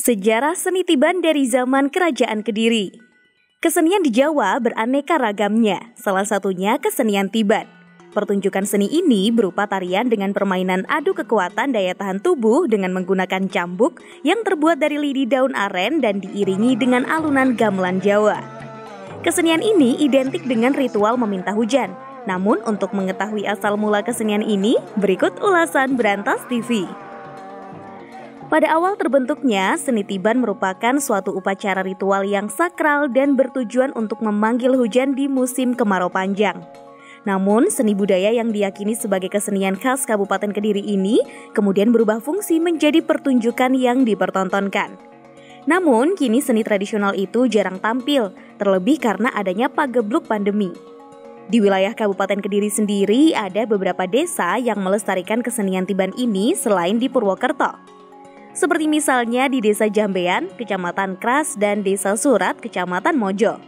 Sejarah seni Tiban dari zaman Kerajaan Kediri. Kesenian di Jawa beraneka ragamnya, salah satunya kesenian Tiban. Pertunjukan seni ini berupa tarian dengan permainan adu kekuatan daya tahan tubuh dengan menggunakan cambuk yang terbuat dari lidi daun aren dan diiringi dengan alunan gamelan Jawa. Kesenian ini identik dengan ritual meminta hujan. Namun untuk mengetahui asal mula kesenian ini, berikut ulasan Brantas TV. Pada awal terbentuknya, seni Tiban merupakan suatu upacara ritual yang sakral dan bertujuan untuk memanggil hujan di musim kemarau panjang. Namun, seni budaya yang diyakini sebagai kesenian khas Kabupaten Kediri ini kemudian berubah fungsi menjadi pertunjukan yang dipertontonkan. Namun, kini seni tradisional itu jarang tampil, terlebih karena adanya pagebluk pandemi. Di wilayah Kabupaten Kediri sendiri ada beberapa desa yang melestarikan kesenian Tiban ini selain di Purwokerto. Seperti misalnya di Desa Jambean, Kecamatan Kras, dan Desa Surat, Kecamatan Mojo.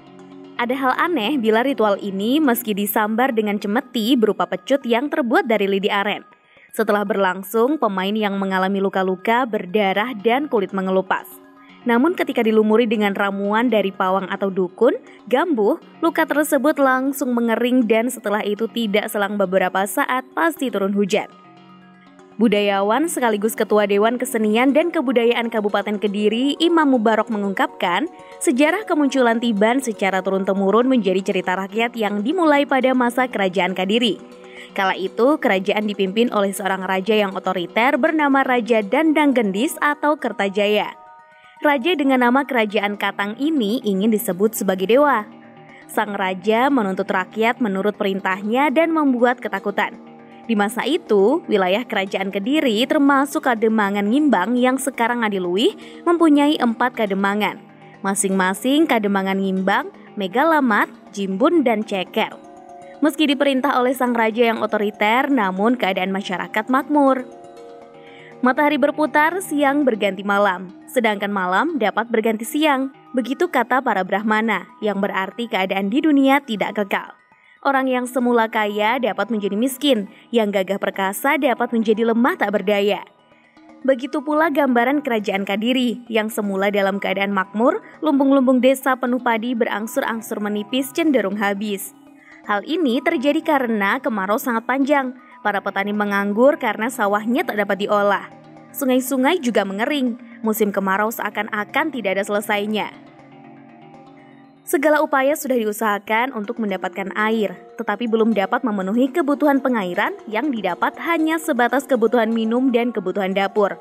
Ada hal aneh bila ritual ini meski disambar dengan cemeti berupa pecut yang terbuat dari lidi aren. Setelah berlangsung, pemain yang mengalami luka-luka, berdarah, dan kulit mengelupas. Namun ketika dilumuri dengan ramuan dari pawang atau dukun, gambuh, luka tersebut langsung mengering dan setelah itu tidak selang beberapa saat pasti turun hujan. Budayawan sekaligus Ketua Dewan Kesenian dan Kebudayaan Kabupaten Kediri, Imam Mubarok mengungkapkan, sejarah kemunculan Tiban secara turun-temurun menjadi cerita rakyat yang dimulai pada masa Kerajaan Kediri. Kala itu, kerajaan dipimpin oleh seorang raja yang otoriter bernama Raja Dandang Gendis atau Kertajaya. Raja dengan nama Kerajaan Katang ini ingin disebut sebagai dewa. Sang raja menuntut rakyat menurut perintahnya dan membuat ketakutan. Di masa itu, wilayah Kerajaan Kediri termasuk Kademangan Ngimbang yang sekarang Adiluwih mempunyai 4 kademangan. Masing-masing Kademangan Ngimbang, Megalamat, Jimbun, dan Ceker. Meski diperintah oleh sang raja yang otoriter, namun keadaan masyarakat makmur. Matahari berputar, siang berganti malam, sedangkan malam dapat berganti siang. Begitu kata para Brahmana, yang berarti keadaan di dunia tidak kekal. Orang yang semula kaya dapat menjadi miskin, yang gagah perkasa dapat menjadi lemah tak berdaya. Begitu pula gambaran Kerajaan Kediri, yang semula dalam keadaan makmur, lumbung-lumbung desa penuh padi berangsur-angsur menipis cenderung habis. Hal ini terjadi karena kemarau sangat panjang, para petani menganggur karena sawahnya tak dapat diolah. Sungai-sungai juga mengering, musim kemarau seakan-akan tidak ada selesainya. Segala upaya sudah diusahakan untuk mendapatkan air, tetapi belum dapat memenuhi kebutuhan pengairan yang didapat hanya sebatas kebutuhan minum dan kebutuhan dapur.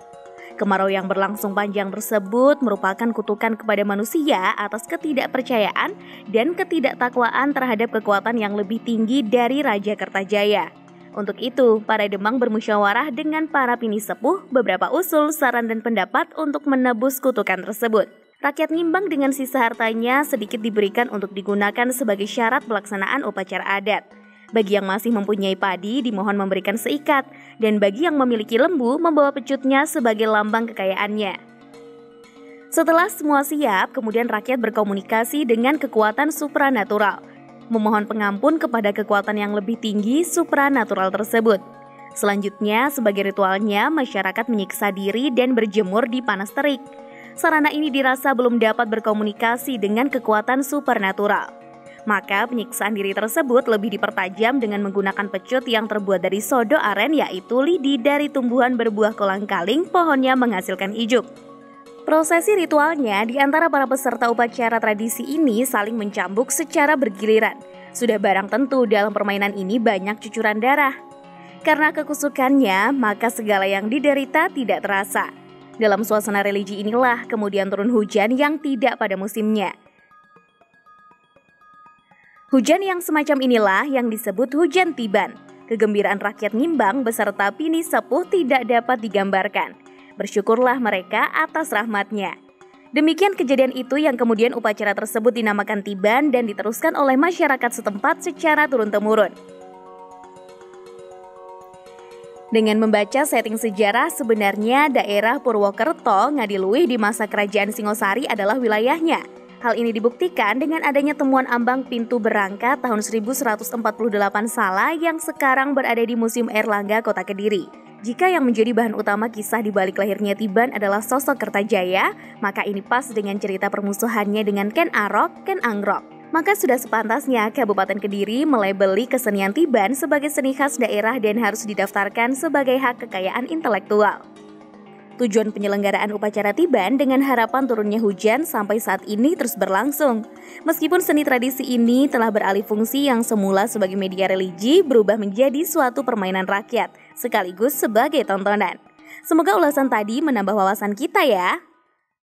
Kemarau yang berlangsung panjang tersebut merupakan kutukan kepada manusia atas ketidakpercayaan dan ketidaktakwaan terhadap kekuatan yang lebih tinggi dari Raja Kertajaya. Untuk itu, para Demang bermusyawarah dengan para pini sepuh beberapa usul, saran, dan pendapat untuk menebus kutukan tersebut. Rakyat Ngimbang dengan sisa hartanya sedikit diberikan untuk digunakan sebagai syarat pelaksanaan upacara adat. Bagi yang masih mempunyai padi dimohon memberikan seikat, dan bagi yang memiliki lembu membawa pecutnya sebagai lambang kekayaannya. Setelah semua siap, kemudian rakyat berkomunikasi dengan kekuatan supranatural, memohon pengampun kepada kekuatan yang lebih tinggi supranatural tersebut. Selanjutnya, sebagai ritualnya, masyarakat menyiksa diri dan berjemur di panas terik. Sarana ini dirasa belum dapat berkomunikasi dengan kekuatan supernatural. Maka penyiksaan diri tersebut lebih dipertajam dengan menggunakan pecut yang terbuat dari sodo aren, yaitu lidi dari tumbuhan berbuah kolang-kaling, pohonnya menghasilkan ijuk. Prosesi ritualnya di antara para peserta upacara tradisi ini saling mencambuk secara bergiliran. Sudah barang tentu dalam permainan ini banyak cucuran darah. Karena kekusukannya, maka segala yang diderita tidak terasa. Dalam suasana religi inilah kemudian turun hujan yang tidak pada musimnya. Hujan yang semacam inilah yang disebut hujan Tiban. Kegembiraan rakyat Ngimbang beserta pini sepuh tidak dapat digambarkan. Bersyukurlah mereka atas rahmatnya. Demikian kejadian itu yang kemudian upacara tersebut dinamakan Tiban dan diteruskan oleh masyarakat setempat secara turun-temurun. Dengan membaca setting sejarah, sebenarnya daerah Purwokerto, Ngadiluwih di masa Kerajaan Singosari adalah wilayahnya. Hal ini dibuktikan dengan adanya temuan ambang pintu berangka tahun 1148 Salai yang sekarang berada di Museum Erlangga, Kota Kediri. Jika yang menjadi bahan utama kisah di balik lahirnya Tiban adalah sosok Kertajaya, maka ini pas dengan cerita permusuhannya dengan Ken Arok, Ken Angrok. Maka sudah sepantasnya Kabupaten Kediri melabeli kesenian Tiban sebagai seni khas daerah dan harus didaftarkan sebagai hak kekayaan intelektual. Tujuan penyelenggaraan upacara Tiban dengan harapan turunnya hujan sampai saat ini terus berlangsung. Meskipun seni tradisi ini telah beralih fungsi yang semula sebagai media religi berubah menjadi suatu permainan rakyat, sekaligus sebagai tontonan. Semoga ulasan tadi menambah wawasan kita ya.